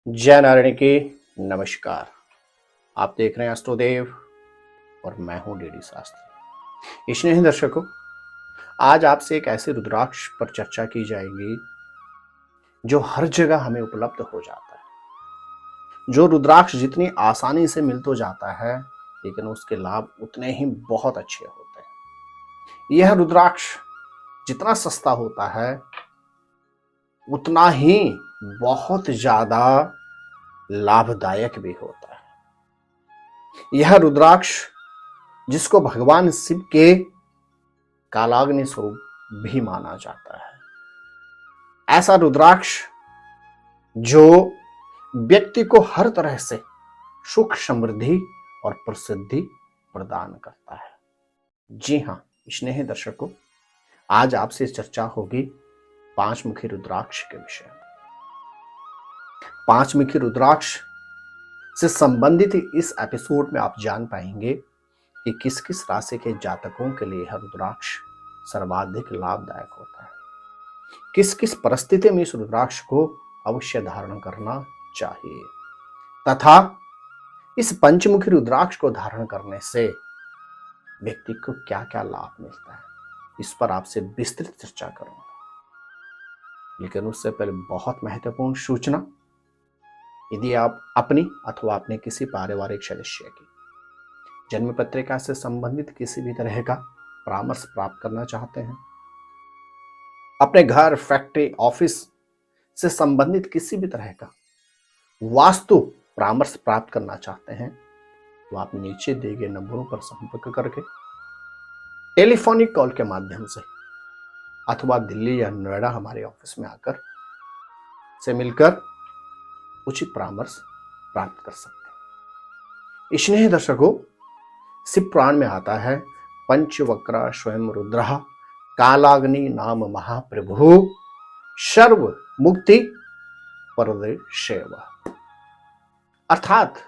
जय नारायण की नमस्कार। आप देख रहे हैं एस्ट्रोदेव और मैं हूं डीडी शास्त्री। स्नेही दर्शकों, आज आपसे एक ऐसे रुद्राक्ष पर चर्चा की जाएगी जो हर जगह हमें उपलब्ध हो जाता है। जो रुद्राक्ष जितनी आसानी से मिल तो जाता है, लेकिन उसके लाभ उतने ही बहुत अच्छे होते हैं। यह रुद्राक्ष जितना सस्ता होता है उतना ही बहुत ज्यादा लाभदायक भी होता है। यह रुद्राक्ष जिसको भगवान शिव के कालाग्नि स्वरूप भी माना जाता है, ऐसा रुद्राक्ष जो व्यक्ति को हर तरह से सुख समृद्धि और प्रसिद्धि प्रदान करता है। जी हाँ स्नेही दर्शकों, आज आपसे चर्चा होगी पांचमुखी रुद्राक्ष के विषय में। पांचमुखी रुद्राक्ष से संबंधित इस एपिसोड में आप जान पाएंगे कि किस किस राशि के जातकों के लिए यह रुद्राक्ष सर्वाधिक लाभदायक होता है, किस किस परिस्थिति में इस रुद्राक्ष को अवश्य धारण करना चाहिए, तथा इस पंचमुखी रुद्राक्ष को धारण करने से व्यक्ति को क्या क्या लाभ मिलता है, इस पर आपसे विस्तृत चर्चा करूंगा। लेकिन उससे पहले बहुत महत्वपूर्ण सूचना, यदि आप अपनी अथवा अपने किसी पारिवारिक सदस्य की जन्म पत्रिका से संबंधित किसी भी तरह का परामर्श प्राप्त करना चाहते हैं, अपने घर, फैक्ट्री, ऑफिस से संबंधित किसी भी तरह का वास्तु परामर्श प्राप्त करना चाहते हैं, तो आप नीचे दिए गए नंबरों पर संपर्क करके टेलीफोनिक कॉल के माध्यम से अथवा दिल्ली या नोएडा हमारे ऑफिस में आकर से मिलकर उचित परामर्श प्राप्त कर सकते हैं। स्नेही दर्शकों, शिव पुराण में आता है पंचवक्र स्वयं रुद्र कालाग्नि नाम महाप्रभु सर्व मुक्ति परदेशेव। अर्थात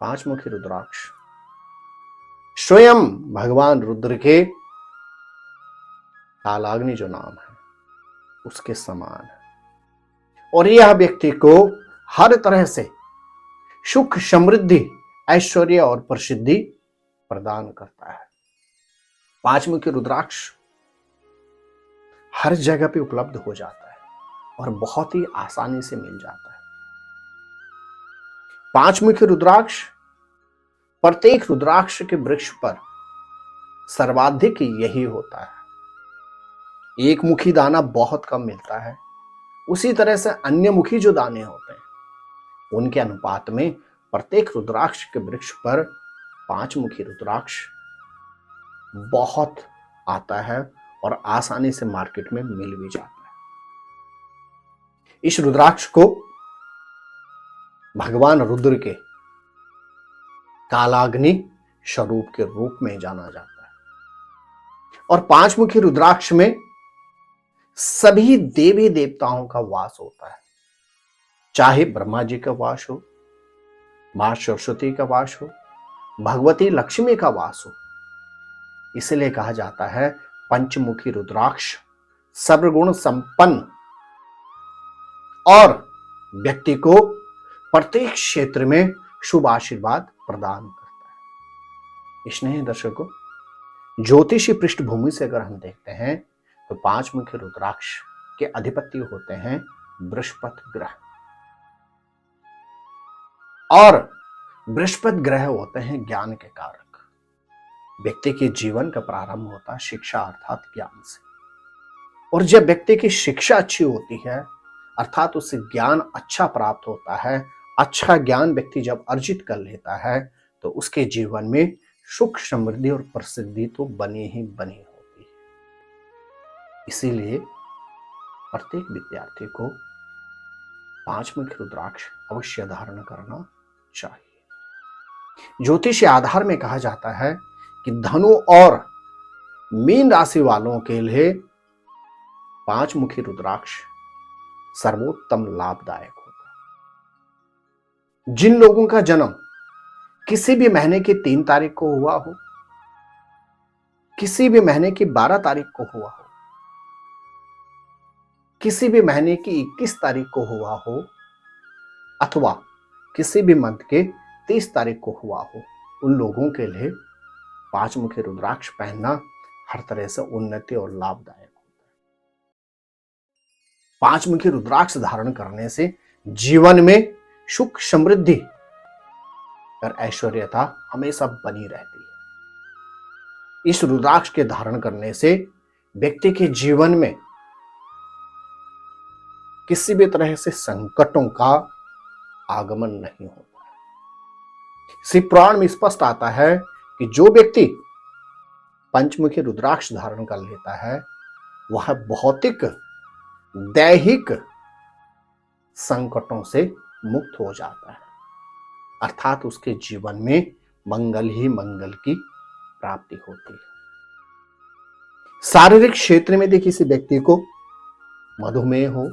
पांचमुखी रुद्राक्ष स्वयं भगवान रुद्र के कालाग्नि जो नाम है उसके समान है, और यह व्यक्ति को हर तरह से सुख समृद्धि ऐश्वर्य और प्रसिद्धि प्रदान करता है। पांचमुखी रुद्राक्ष हर जगह पे उपलब्ध हो जाता है और बहुत ही आसानी से मिल जाता है। पांचमुखी रुद्राक्ष प्रत्येक रुद्राक्ष के वृक्ष पर सर्वाधिक यही होता है। एक मुखी दाना बहुत कम मिलता है, उसी तरह से अन्य मुखी जो दाने होते हैं उनके अनुपात में प्रत्येक रुद्राक्ष के वृक्ष पर पांचमुखी रुद्राक्ष बहुत आता है और आसानी से मार्केट में मिल भी जाता है। इस रुद्राक्ष को भगवान रुद्र के कालाग्नि स्वरूप के रूप में जाना जाता है, और पांचमुखी रुद्राक्ष में सभी देवी देवताओं का वास होता है, चाहे ब्रह्मा जी का वास हो, मां सरस्वती का वास हो, भगवती लक्ष्मी का वास हो। इसलिए कहा जाता है पंचमुखी रुद्राक्ष सर्वगुण संपन्न और व्यक्ति को प्रत्येक क्षेत्र में शुभ आशीर्वाद प्रदान करता है। स्नेही दर्शकों, ज्योतिषी पृष्ठभूमि से अगर हम देखते हैं तो पांचमुखी रुद्राक्ष के अधिपति होते हैं बृहस्पति ग्रह, और बृहस्पति ग्रह होते हैं ज्ञान के कारक। व्यक्ति के जीवन का प्रारंभ होता है शिक्षा अर्थात ज्ञान से, और जब व्यक्ति की शिक्षा अच्छी होती है अर्थात उससे ज्ञान अच्छा प्राप्त होता है, अच्छा ज्ञान व्यक्ति जब अर्जित कर लेता है तो उसके जीवन में सुख समृद्धि और प्रसिद्धि तो बनी ही बनी होती है। इसीलिए प्रत्येक विद्यार्थी को पांचमुखी रुद्राक्ष अवश्य धारण करना चाहिए। ज्योतिष आधार में कहा जाता है कि धनु और मीन राशि वालों के लिए पांचमुखी रुद्राक्ष सर्वोत्तम लाभदायक होता है। जिन लोगों का जन्म किसी भी महीने की 3 तारीख को हुआ हो, किसी भी महीने की 12 तारीख को हुआ हो, किसी भी महीने की 21 तारीख को हुआ हो, अथवा किसी भी मंथ के 30 तारीख को हुआ हो, उन लोगों के लिए 5 मुखी रुद्राक्ष पहनना हर तरह से उन्नति और लाभदायक होता है। 5 मुखी रुद्राक्ष धारण करने से जीवन में सुख समृद्धि और ऐश्वर्यता हमेशा बनी रहती है। इस रुद्राक्ष के धारण करने से व्यक्ति के जीवन में किसी भी तरह से संकटों का आगमन नहीं होता है। शिव पुराण में स्पष्ट आता है कि जो व्यक्ति पंचमुखी रुद्राक्ष धारण कर लेता है वह भौतिक दैहिक संकटों से मुक्त हो जाता है, अर्थात उसके जीवन में मंगल ही मंगल की प्राप्ति होती है। शारीरिक क्षेत्र में यदि किसी व्यक्ति को मधुमेह हो,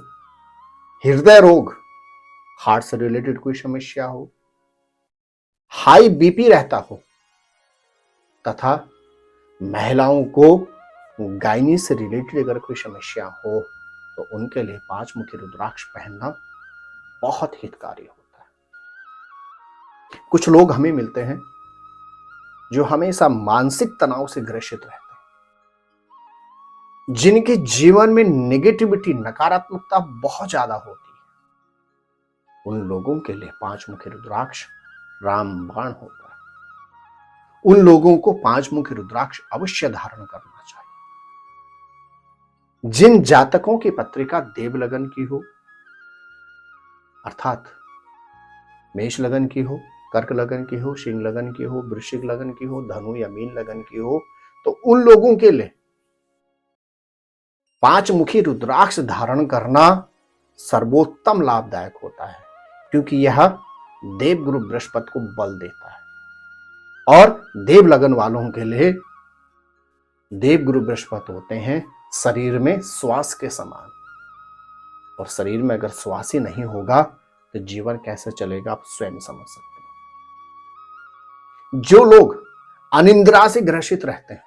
हृदय रोग, हार्ट से रिलेटेड कोई समस्या हो, हाई बीपी रहता हो, तथा महिलाओं को गायनी से रिलेटेड अगर कोई समस्या हो तो उनके लिए 5 मुखी रुद्राक्ष पहनना बहुत हितकारी होता है। कुछ लोग हमें मिलते हैं जो हमेशा मानसिक तनाव से ग्रसित रहते हैं, जिनके जीवन में नेगेटिविटी, नकारात्मकता बहुत ज्यादा होती है। उन लोगों के लिए 5 मुखी रुद्राक्ष रामबाण होता है। उन लोगों को 5 मुखी रुद्राक्ष अवश्य धारण करना चाहिए। जिन जातकों की पत्रिका देव लगन की हो, अर्थात मेष लगन की हो, कर्क लगन की हो, सिंह लगन की हो, वृश्चिक लगन की हो, धनु या मीन लगन की हो, तो उन लोगों के लिए 5 मुखी रुद्राक्ष धारण करना सर्वोत्तम लाभदायक होता है, क्योंकि यह देवगुरु बृहस्पति को बल देता है। और देव लगन वालों के लिए देवगुरु बृहस्पति होते हैं शरीर में श्वास के समान, और शरीर में अगर श्वास ही नहीं होगा तो जीवन कैसे चलेगा आप स्वयं समझ सकते हैं। जो लोग अनिद्रा से ग्रसित रहते हैं,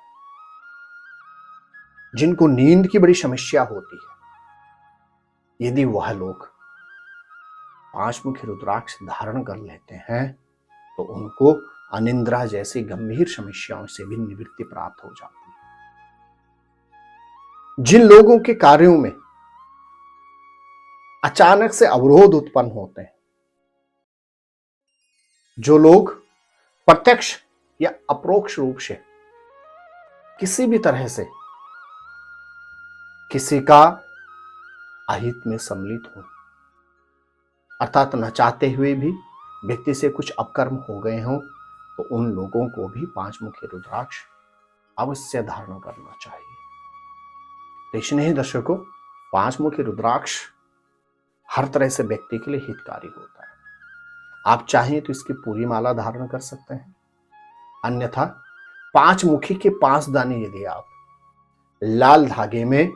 जिनको नींद की बड़ी समस्या होती है, यदि वह लोग 5 मुखी रुद्राक्ष धारण कर लेते हैं तो उनको अनिद्रा जैसी गंभीर समस्याओं से भी निवृत्ति प्राप्त हो जाती है। जिन लोगों के कार्यों में अचानक से अवरोध उत्पन्न होते हैं, जो लोग प्रत्यक्ष या अपरोक्ष रूप से किसी भी तरह से किसी का अहित में सम्मिलित हो, अर्थात न चाहते हुए भी व्यक्ति से कुछ अपकर्म हो गए हों, तो उन लोगों को भी 5 मुखी रुद्राक्ष अवश्य धारण करना चाहिए। तो इसलिए दर्शकों, 5 मुखी रुद्राक्ष हर तरह से व्यक्ति के लिए हितकारी होता है। आप चाहें तो इसकी पूरी माला धारण कर सकते हैं, अन्यथा 5 मुखी के 5 दाने यदि आप लाल धागे में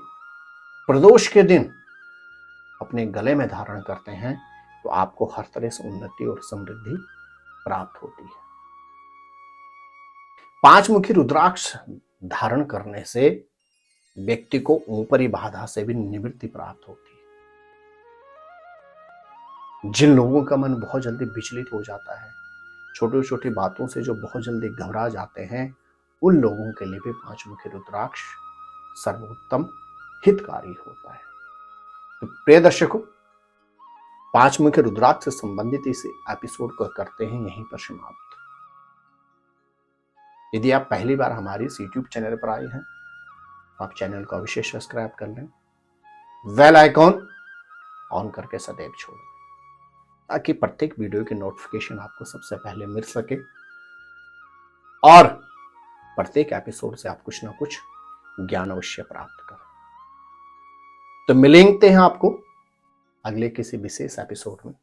प्रदोष के दिन अपने गले में धारण करते हैं तो आपको हर तरह से उन्नति और समृद्धि प्राप्त होती है। 5 मुखी रुद्राक्ष धारण करने से व्यक्ति को ऊपरी बाधा से भी निवृत्ति प्राप्त होती है। जिन लोगों का मन बहुत जल्दी विचलित हो जाता है, छोटी छोटी बातों से जो बहुत जल्दी घबरा जाते हैं, उन लोगों के लिए भी 5 मुखी रुद्राक्ष सर्वोत्तम हितकारी होता है। तो प्रिय दर्शकों, 5 मुखी रुद्राक्ष से संबंधित इस एपिसोड को करते हैं यहीं पर समाप्त। यदि आप पहली बार हमारे इस YouTube चैनल पर आए हैं तो आप चैनल को अवश्य सब्सक्राइब कर लें, बेल आइकॉन ऑन करके सदैव छोड़ दें, ताकि प्रत्येक वीडियो की नोटिफिकेशन आपको सबसे पहले मिल सके और प्रत्येक एपिसोड से आप कुछ ना कुछ ज्ञान अवश्य प्राप्त करें। तो मिलेंगे हैं आपको अगले किसी विशेष एपिसोड में।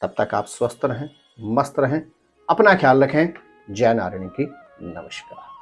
तब तक आप स्वस्थ रहें, मस्त रहें, अपना ख्याल रखें। जय नारायण की नमस्कार।